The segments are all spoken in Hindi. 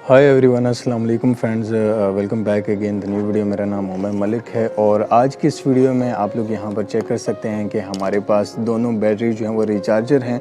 हाय एवरीवन, अस्सलाम वालेकुम friends, welcome back again the new video. मेरा नाम उमर मलिक है और आज की इस वीडियो में आप लोग यहां पर चेक कर सकते हैं कि हमारे पास दोनों बैटरी जो हैं वो रिचार्जर हैं।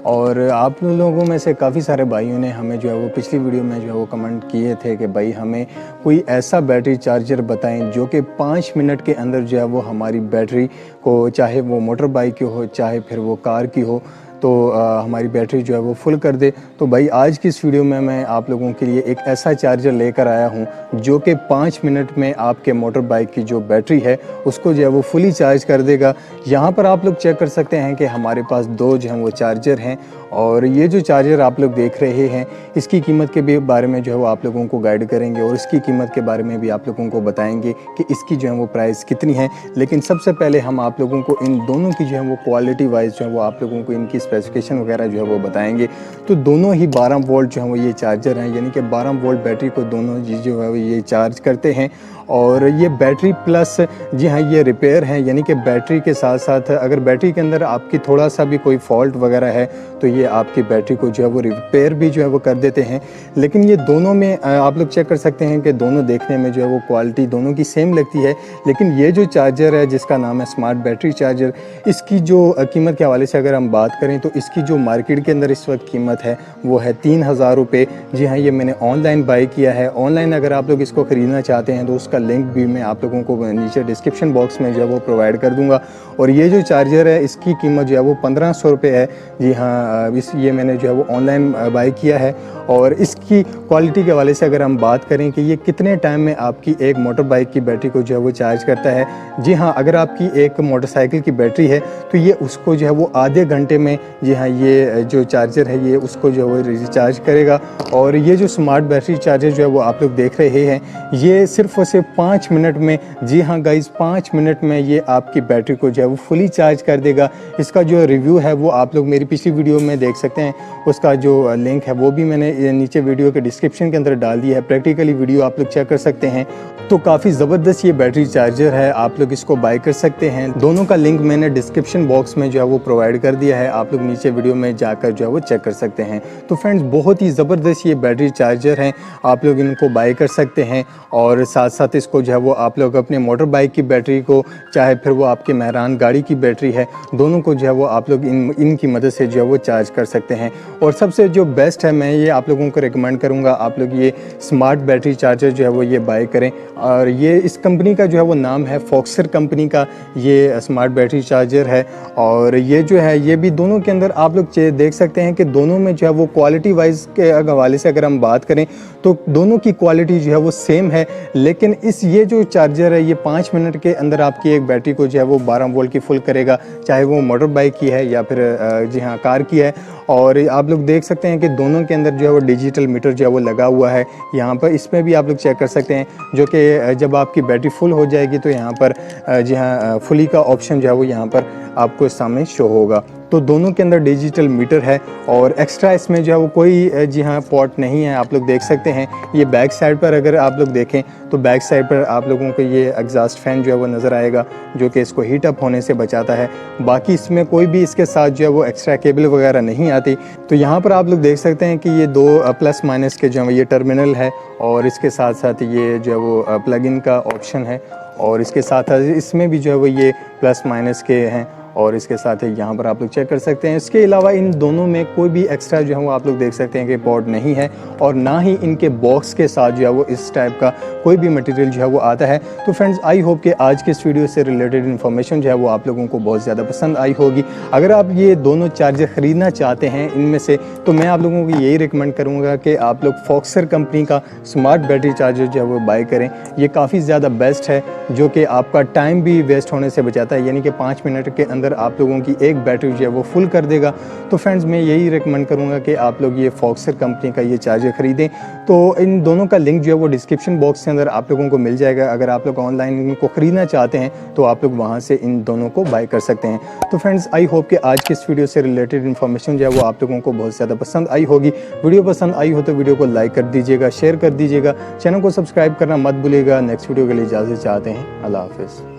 और आप लोगों में से काफ़ी सारे भाइयों ने हमें जो है वो पिछली वीडियो में जो है वो कमेंट किए थे कि भाई हमें कोई ऐसा बैटरी चार्जर बताएं जो कि 5 मिनट के अंदर जो है वो हमारी बैटरी को, चाहे वो मोटर बाइक की हो चाहे फिर वो कार की हो, तो हमारी बैटरी जो है वो फुल कर दे। तो भाई आज की इस वीडियो में मैं आप लोगों के लिए एक ऐसा चार्जर लेकर आया हूं जो कि 5 मिनट में आपके मोटर बाइक की जो बैटरी है उसको जो है वो फुली चार्ज कर देगा। यहाँ पर आप लोग चेक कर सकते हैं कि हमारे पास दो जो हैं वो चार्जर हैं और ये जो चार्जर आप लोग देख रहे हैं इसकी कीमत के भी बारे में जो है वो आप लोगों को गाइड करेंगे और इसकी कीमत के बारे में भी आप लोगों को बताएंगे कि इसकी जो है वो प्राइस कितनी है। लेकिन सबसे पहले हम आप लोगों को इन दोनों की जो है वो क्वालिटी वाइज जो है वो आप लोगों को इनकी स्पेसिफिकेशन वगैरह जो है वो बताएंगे। तो दोनों ही 12 वोल्ट जो है वो ये चार्जर हैं, यानी कि 12 वोल्ट बैटरी को दोनों जो है वो ये चार्ज करते हैं। और ये बैटरी प्लस जी हाँ ये रिपेयर है, यानी कि बैटरी के साथ साथ अगर बैटरी के अंदर आपकी थोड़ा सा भी कोई फॉल्ट वगैरह है तो ये आपकी बैटरी को जो है वो रिपेयर भी जो है वो कर देते हैं। लेकिन ये दोनों में आप लोग चेक कर सकते हैं कि दोनों देखने में जो है वो क्वालिटी दोनों की सेम लगती है। लेकिन ये जो चार्जर है जिसका नाम है स्मार्ट बैटरी चार्जर, इसकी जो कीमत के हवाले से अगर हम बात करें तो इसकी जो मार्केट के अंदर इस वक्त कीमत है वो है 3000 रुपये। जी हाँ, ये मैंने ऑनलाइन बाई किया है। ऑनलाइन अगर आप लोग इसको ख़रीदना चाहते हैं तो उसका लिंक भी मैं आप लोगों को नीचे डिस्क्रिप्शन बॉक्स में जो है वो प्रोवाइड कर दूंगा। और ये जो चार्जर है इसकी कीमत जो है वो 1500 रुपये है। जी हाँ, ये मैंने जो है वो ऑनलाइन बाई किया है। और इसकी क्वालिटी के हवाले से अगर हम बात करें कि ये कितने टाइम में आपकी एक मोटर बाइक की बैटरी को जो है वो चार्ज करता है, जी हाँ, अगर आपकी एक मोटरसाइकिल की बैटरी है तो ये उसको जो है वो आधे घंटे में, जी हाँ, ये जो चार्जर है ये उसको जो है वो रिचार्ज करेगा। और ये जो स्मार्ट बैटरी चार्जर जो है वो आप लोग देख रहे हैं ये सिर्फ और सिर्फ 5 मिनट में, जी हाँ गाइज़, 5 मिनट में ये आपकी बैटरी को जो है वो फुली चार्ज कर देगा। इसका जो रिव्यू है वो आप लोग मेरी पिछली वीडियो में देख सकते हैं, उसका जो लिंक है वो भी मैंने नीचे वीडियो के डिस्क्रिप्शन के अंदर डाल दिया है। प्रैक्टिकली वीडियो आप लोग चेक कर सकते हैं। तो काफ़ी ज़बरदस्त ये बैटरी चार्जर है, आप लोग इसको बाय कर सकते हैं। दोनों का लिंक मैंने डिस्क्रिप्शन बॉक्स में जो है वो प्रोवाइड कर दिया है, आप लोग नीचे वीडियो में जाकर जो है वो चेक कर सकते हैं। तो फ्रेंड्स, बहुत ही ज़बरदस्त ये बैटरी चार्जर हैं, आप लोग इनको बाय कर सकते हैं। और साथ साथ इसको जो है वो आप लोग अपने मोटर बाइक की बैटरी को, चाहे फिर वो आपके मेहरान गाड़ी की बैटरी है, दोनों को जो है वो आप लोग इनकी मदद से जो है वो चार्ज कर सकते हैं। और सबसे जो बेस्ट है, मैं ये आप लोगों को रिकमेंड करूँगा आप लोग ये स्मार्ट बैटरी चार्जर जो है वो ये बाय करें। और ये इस कंपनी का जो है वो नाम है फॉक्सर कंपनी का ये स्मार्ट बैटरी चार्जर है। और ये जो है ये भी दोनों के अंदर आप लोग देख सकते हैं कि दोनों में जो है वो क्वालिटी वाइज के हवाले से अगर हम बात करें तो दोनों की क्वालिटी जो है वो सेम है। लेकिन ये जो चार्जर है ये 5 मिनट के अंदर आपकी एक बैटरी को जो है वो 12 वोल्ट की फुल करेगा, चाहे वो मोटर बाइक की है या फिर जी हाँ कार की है। और आप लोग देख सकते हैं कि दोनों के अंदर जो है वो डिजिटल मीटर जो है वो लगा हुआ है यहाँ पर। इसमें भी आप लोग चेक कर सकते हैं, जो कि जब आपकी बैटरी फुल हो जाएगी तो यहाँ पर जी हाँ फुली का ऑप्शन जो है वो यहाँ पर आपको सामने शो होगा। तो दोनों के अंदर डिजिटल मीटर है और एक्स्ट्रा इसमें जो है वो कोई जी हाँ पोर्ट नहीं है, आप लोग देख सकते हैं। ये बैक साइड पर अगर आप लोग देखें तो बैक साइड पर आप लोगों को ये एग्जॉस्ट फैन जो है वो नज़र आएगा, जो कि इसको हीट अप होने से बचाता है। बाकी इसमें कोई भी इसके साथ जो है वो एक्स्ट्रा केबल वगैरह नहीं आती। तो यहाँ पर आप लोग देख सकते हैं कि ये दो प्लस माइनस के जो है ये टर्मिनल है और इसके साथ साथ ये जो है वो प्लग इन का ऑप्शन है। और इसके साथ इसमें भी जो है वो ये प्लस माइनस के हैं और इसके साथ ही यहाँ पर आप लोग चेक कर सकते हैं। इसके अलावा इन दोनों में कोई भी एक्स्ट्रा जो है वो आप लोग देख सकते हैं कि पोर्ट नहीं है और ना ही इनके बॉक्स के साथ जो है वो इस टाइप का कोई भी मटेरियल जो है वो आता है। तो फ्रेंड्स, आई होप कि आज के इस वीडियो से रिलेटेड इन्फॉर्मेशन जो है वो आप लोगों को बहुत ज़्यादा पसंद आई होगी। अगर आप ये दोनों चार्जर ख़रीदना चाहते हैं इनमें से, तो मैं आप लोगों को यही रिकमेंड करूँगा कि आप लोग फॉक्सर कंपनी का स्मार्ट बैटरी चार्जर जो है वो बाय करें। ये काफ़ी ज़्यादा बेस्ट है, जो कि आपका टाइम भी वेस्ट होने से बचाता है, यानी कि 5 मिनट के अंदर आप लोगों की एक बैटरी जो है वो फुल कर देगा। तो फ्रेंड्स, मैं यही रिकमेंड करूंगा कि आप लोग ये फॉक्सर कंपनी का ये चार्जर खरीदें। तो इन दोनों का लिंक जो है वो डिस्क्रिप्शन बॉक्स के अंदर आप लोगों को मिल जाएगा। अगर आप लोग ऑनलाइन इनको ख़रीदना चाहते हैं तो आप लोग वहां से इन दोनों को बाय कर सकते हैं। तो फ्रेंड्स, आई होप कि आज के इस वीडियो से रिलेटेड इन्फॉर्मेशन जो है वो आप लोगों को बहुत ज़्यादा पसंद आई होगी। वीडियो पसंद आई हो तो वीडियो को लाइक कर दीजिएगा, शेयर कर दीजिएगा, चैनल को सब्सक्राइब करना मत भूलिएगा। नेक्स्ट वीडियो के लिए इजाज़त चाहते हैं। अल्लाह हाफिज़।